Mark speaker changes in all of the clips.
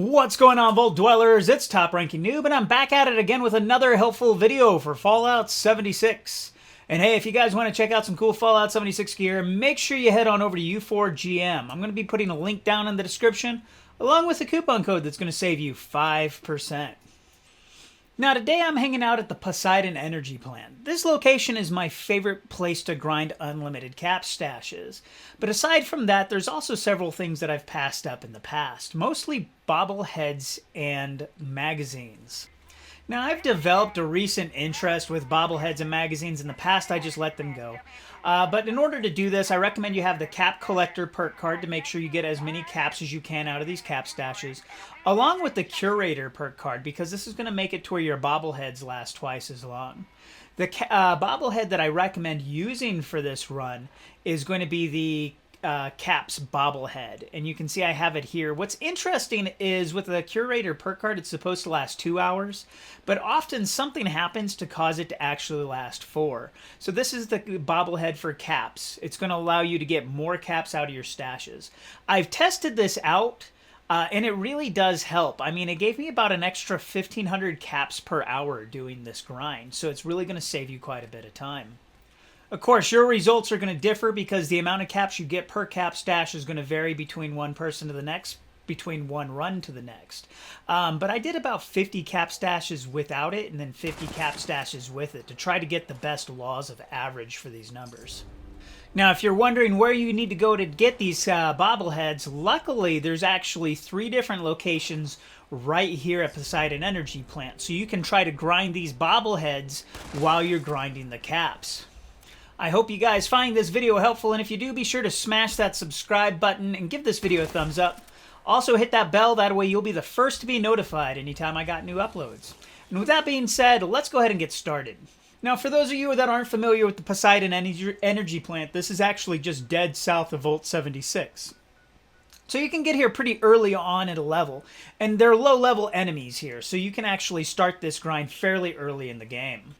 Speaker 1: What's going on, Vault Dwellers? It's Top Ranking Noob, and I'm back at it again with another helpful video for Fallout 76. And hey, if you guys want to check out some cool Fallout 76 gear, make sure you head on over to U4GM. I'm going to be putting a link down in the description, along with a coupon code that's going to save you 5%. Now today I'm hanging out at the Poseidon Energy Plant. This location is my favorite place to grind unlimited cap stashes. But aside from that, there's also several things that I've passed up in the past, mostly Bobble Heads and Magazines. Now, I've developed a recent interest with Bobble Heads and Magazines. In the past, I just let them go. But in order to do this, I recommend you have the Cap Collector perk card to make sure you get as many caps as you can out of these cap stashes, along with the Curator perk card, because this is going to make it to where your bobbleheads last twice as long. The bobblehead that I recommend using for this run is going to be the Caps bobblehead, and you can see I have it here. What's interesting is with the Curator perk card, it's supposed to last 2 hours, but often something happens to cause it to actually last 4. So this is the bobblehead for caps. It's going to allow you to get more caps out of your stashes. I've tested this out, and it really does help. I mean, it gave me about an extra 1,500 caps per hour doing this grind, so it's really going to save you quite a bit of time. Of course, your results are going to differ because the amount of caps you get per cap stash is going to vary between one person to the next, between one run to the next. But I did about 50 cap stashes without it and then 50 cap stashes with it to try to get the best laws of average for these numbers. Now, if you're wondering where you need to go to get these bobbleheads, luckily there's actually 3 different locations right here at Poseidon Energy Plant. So you can try to grind these bobbleheads while you're grinding the caps. I hope you guys find this video helpful, and if you do, be sure to smash that subscribe button and give this video a thumbs up. Also hit that bell, that way you'll be the first to be notified anytime I got new uploads. And with that being said, let's go ahead and get started. Now, for those of you that aren't familiar with the Poseidon Energy Plant, this is actually just dead south of Vault 76. So you can get here pretty early on at a level, and they're low-level enemies here, so you can actually start this grind fairly early in the game.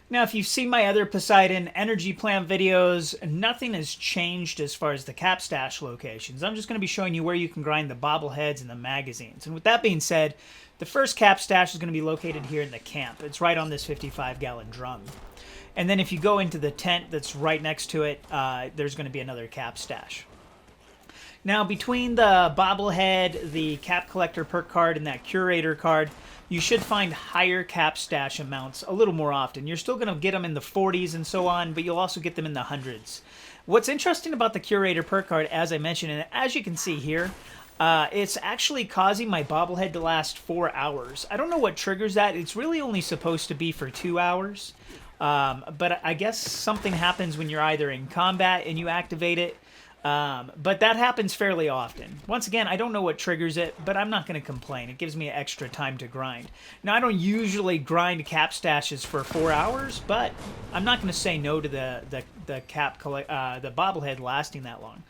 Speaker 1: Now, if you've seen my other Poseidon Energy Plant videos, nothing has changed as far as the cap stash locations. I'm just going to be showing you where you can grind the bobbleheads and the magazines. And with that being said, the first cap stash is going to be located here in the camp. It's right on this 55-gallon drum. And then if you go into the tent that's right next to it, there's going to be another cap stash. Now, between the bobblehead, the cap collector perk card, and that curator card, you should find higher cap stash amounts a little more often. You're still going to get them in the 40s and so on, but you'll also get them in the hundreds. What's interesting about the curator perk card, as I mentioned, and as you can see here, it's actually causing my bobblehead to last 4 hours. I don't know what triggers that. It's really only supposed to be for 2 hours. But I guess something happens when you're either in combat and you activate it. But that happens fairly often. Once again, I don't know what triggers it, but I'm not going to complain. It gives me extra time to grind. Now, I don't usually grind cap stashes for 4 hours, but I'm not going to say no to the bobblehead lasting that long.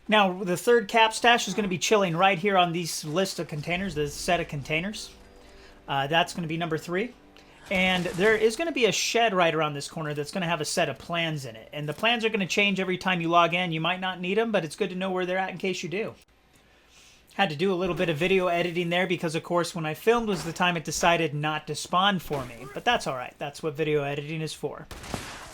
Speaker 1: Now, the third cap stash is going to be chilling right here on these list of containers, this set of containers. That's going to be number 3. And there is going to be a shed right around this corner that's going to have a set of plans in it. And the plans are going to change every time you log in. You might not need them, but it's good to know where they're at in case you do. Had to do a little bit of video editing there because, of course, when I filmed was the time it decided not to spawn for me. But that's all right. That's what video editing is for.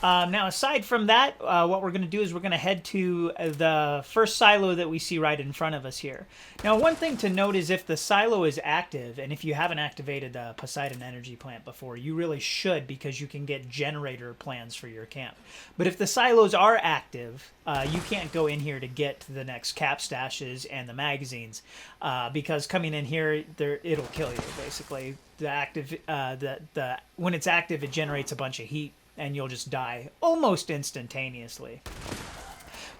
Speaker 1: Now, aside from that, what we're going to do is we're going to head to the first silo that we see right in front of us here. Now, one thing to note is if the silo is active, and if you haven't activated the Poseidon Energy Plant before, you really should because you can get generator plans for your camp. But if the silos are active, you can't go in here to get to the next cap stashes and the magazines because coming in here, it'll kill you, basically. When it's active, it generates a bunch of heat, and you'll just die almost instantaneously.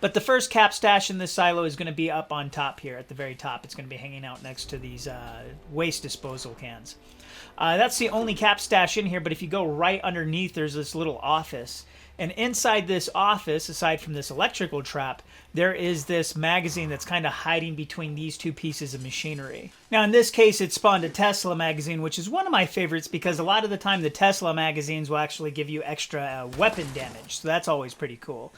Speaker 1: But the first cap stash in this silo is going to be up on top here, at the very top. It's going to be hanging out next to these waste disposal cans. That's the only cap stash in here, but if you go right underneath, there's this little office. And inside this office, aside from this electrical trap, there is this magazine that's kind of hiding between these two pieces of machinery. Now, in this case, it spawned a Tesla magazine, which is one of my favorites because a lot of the time the Tesla magazines will actually give you extra weapon damage. So that's always pretty cool.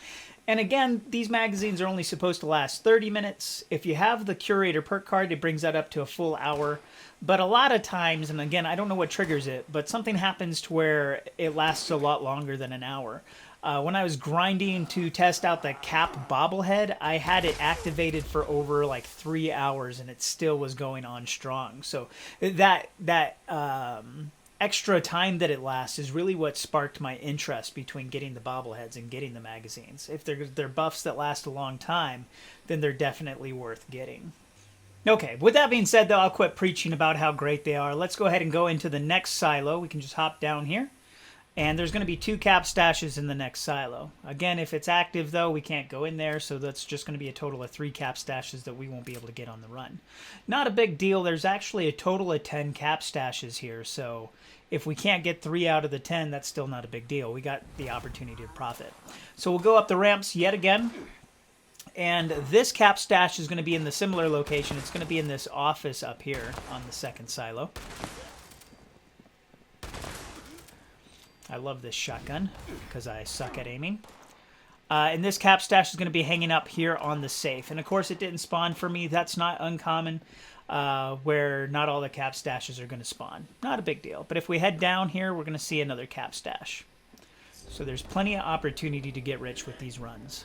Speaker 1: And again, these magazines are only supposed to last 30 minutes. If you have the Curator perk card, it brings that up to a full hour. But a lot of times, and again, I don't know what triggers it, but something happens to where it lasts a lot longer than an hour. When I was grinding to test out the Cap bobblehead, I had it activated for over like 3 hours, and it still was going on strong. So that extra time that it lasts is really what sparked my interest between getting the bobbleheads and getting the magazines. If they're buffs that last a long time, then they're definitely worth getting. Okay, with that being said, though, I'll quit preaching about how great they are. Let's go ahead and go into the next silo. We can just hop down here. And there's going to be 2 cap stashes in the next silo. Again, if it's active, though, we can't go in there, so that's just going to be a total of 3 cap stashes that we won't be able to get on the run. Not a big deal. There's actually a total of 10 cap stashes here, so if we can't get 3 out of the 10, that's still not a big deal. We got the opportunity to profit. So we'll go up the ramps yet again. And this cap stash is going to be in the similar location. It's going to be in this office up here on the second silo. I love this shotgun because I suck at aiming. And this cap stash is going to be hanging up here on the safe. And of course, it didn't spawn for me. That's not uncommon, where not all the cap stashes are going to spawn. Not a big deal. But if we head down here, we're going to see another cap stash. So there's plenty of opportunity to get rich with these runs.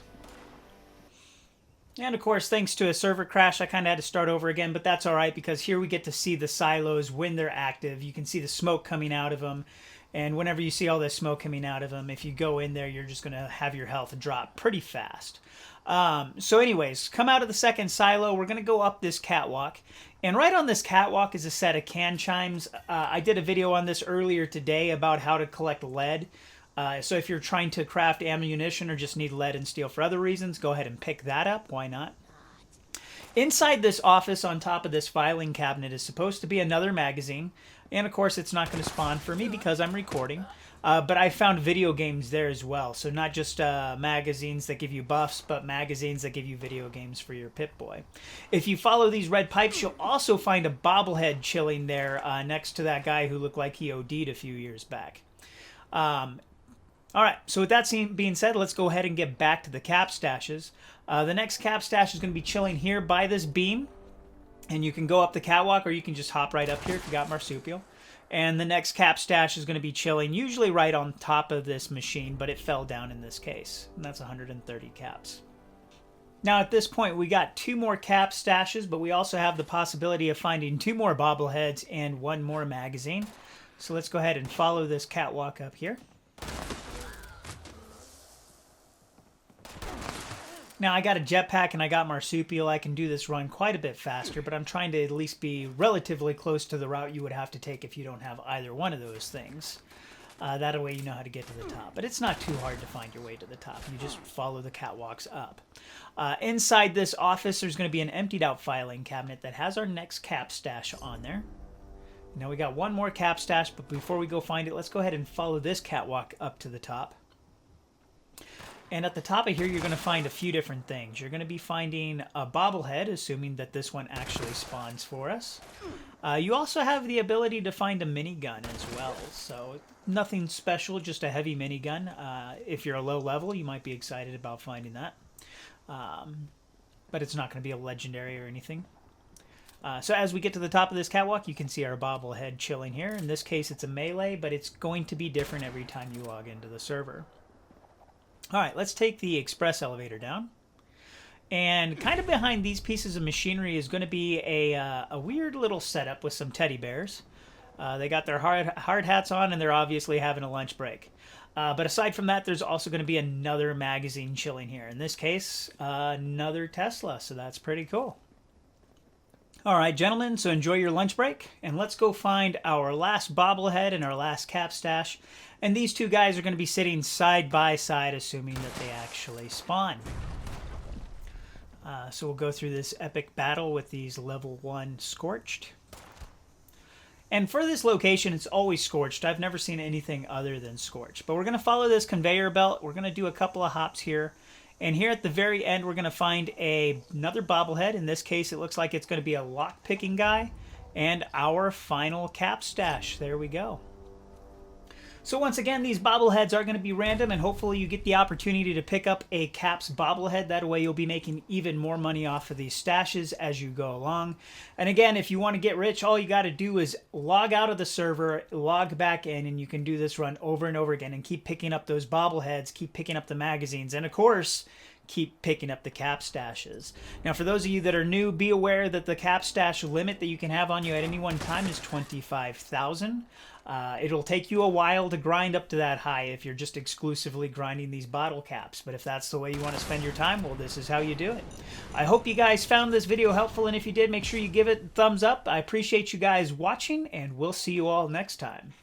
Speaker 1: And of course, thanks to a server crash, I kind of had to start over again, but that's all right because here we get to see the silos when they're active. You can see the smoke coming out of them. And whenever you see all this smoke coming out of them, if you go in there, you're just going to have your health drop pretty fast. So anyways, come out of the second silo. We're going to go up this catwalk. And right on this catwalk is a set of can chimes. I did a video on this earlier today about how to collect lead. So if you're trying to craft ammunition or just need lead and steel for other reasons, go ahead and pick that up. Why not? Inside this office on top of this filing cabinet is supposed to be another magazine. And of course, it's not going to spawn for me because I'm recording. But I found video games there as well. So not just magazines that give you buffs, but magazines that give you video games for your Pip-Boy. If you follow these red pipes, you'll also find a bobblehead chilling there next to that guy who looked like he OD'd a few years back. All right, so with that being said, let's go ahead and get back to the cap stashes. The next cap stash is going to be chilling here by this beam. And you can go up the catwalk, or you can just hop right up here if you got marsupial. And the next cap stash is going to be chilling, usually right on top of this machine, but it fell down in this case. And that's 130 caps. Now at this point, we got 2 more cap stashes, but we also have the possibility of finding 2 more bobbleheads and 1 more magazine. So let's go ahead and follow this catwalk up here. Now, I got a jetpack and I got marsupial. I can do this run quite a bit faster, but I'm trying to at least be relatively close to the route you would have to take if you don't have either one of those things. That way you know how to get to the top. But it's not too hard to find your way to the top. You just follow the catwalks up. Inside this office, there's going to be an emptied out filing cabinet that has our next cap stash on there. Now we got 1 more cap stash, but before we go find it, let's go ahead and follow this catwalk up to the top. And at the top of here, you're going to find a few different things. You're going to be finding a bobblehead, assuming that this one actually spawns for us. You also have the ability to find a minigun as well. So nothing special, just a heavy minigun. If you're a low level, you might be excited about finding that. But it's not going to be a legendary or anything. So as we get to the top of this catwalk, you can see our bobblehead chilling here. In this case, it's a melee, but it's going to be different every time you log into the server. All right, let's take the express elevator down. And kind of behind these pieces of machinery is going to be a weird little setup with some teddy bears. They got their hard hats on, and they're obviously having a lunch break. But aside from that, there's also going to be another magazine chilling here. In this case, another Tesla, so that's pretty cool. All right, gentlemen, so enjoy your lunch break, and let's go find our last bobblehead and our last cap stash. And these 2 guys are going to be sitting side by side, assuming that they actually spawn. So we'll go through this epic battle with these level 1 Scorched. And for this location, it's always Scorched. I've never seen anything other than Scorched. But we're going to follow this conveyor belt. We're going to do a couple of hops here. And here at the very end, we're going to find another bobblehead. In this case, it looks like it's going to be a lock-picking guy. And our final cap stash. There we go. So once again, these bobbleheads are going to be random, and hopefully you get the opportunity to pick up a Caps bobblehead. That way you'll be making even more money off of these stashes as you go along. And again, if you want to get rich, all you got to do is log out of the server, log back in, and you can do this run over and over again and keep picking up those bobbleheads, keep picking up the magazines, and of course, keep picking up the cap stashes. Now, for those of you that are new, be aware that the cap stash limit that you can have on you at any one time is 25,000. It'll take you a while to grind up to that high if you're just exclusively grinding these bottle caps. But if that's the way you want to spend your time, well, this is how you do it. I hope you guys found this video helpful, and if you did, make sure you give it a thumbs up. I appreciate you guys watching, and we'll see you all next time.